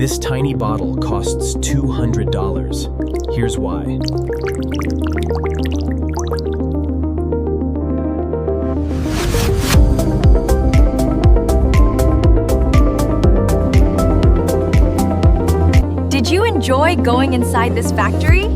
This tiny bottle costs $200. Here's why. Did you enjoy going inside this factory?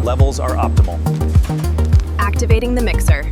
Levels are optimal. Activating the mixer.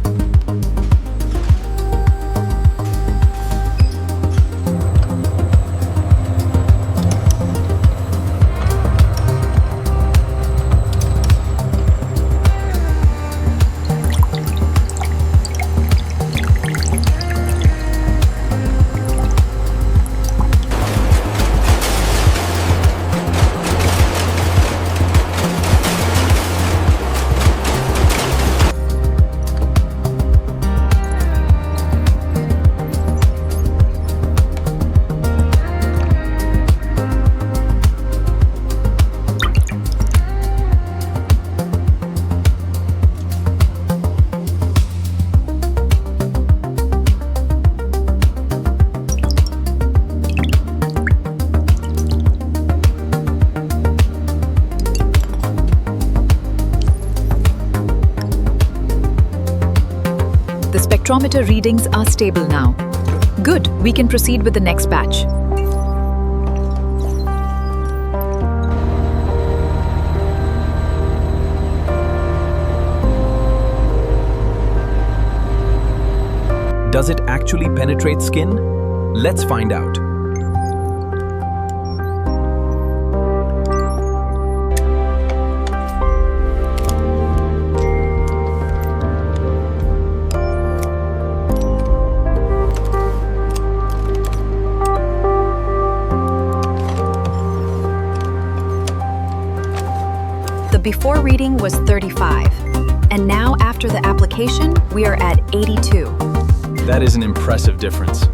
The spectrometer readings are stable now. Good, we can proceed with the next batch. Does it actually penetrate skin? Let's find out. The before reading was 35, and now after the application, we are at 82. That is an impressive difference.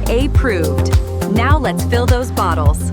Approved. Now let's fill those bottles.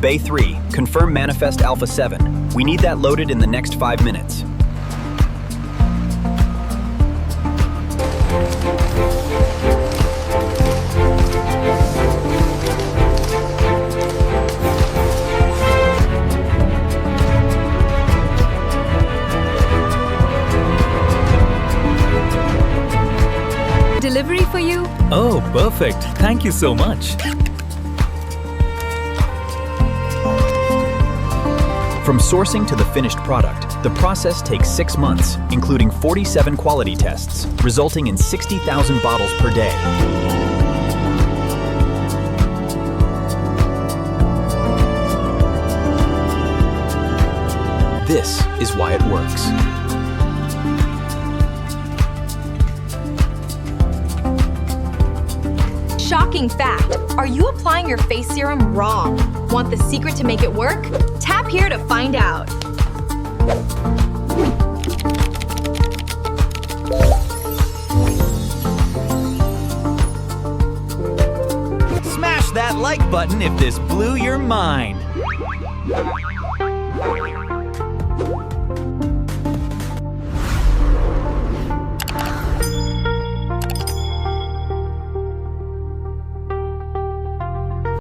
Bay 3, confirm manifest Alpha 7. We need that loaded in the next 5 minutes. Delivery for you? Oh, perfect. Thank you so much. From sourcing to the finished product, the process takes 6 months, including 47 quality tests, resulting in 60,000 bottles per day. This is why it works. Shocking fact, are you applying your face serum wrong? Want the secret to make it work? Tap here to find out. Smash that like button if this blew your mind.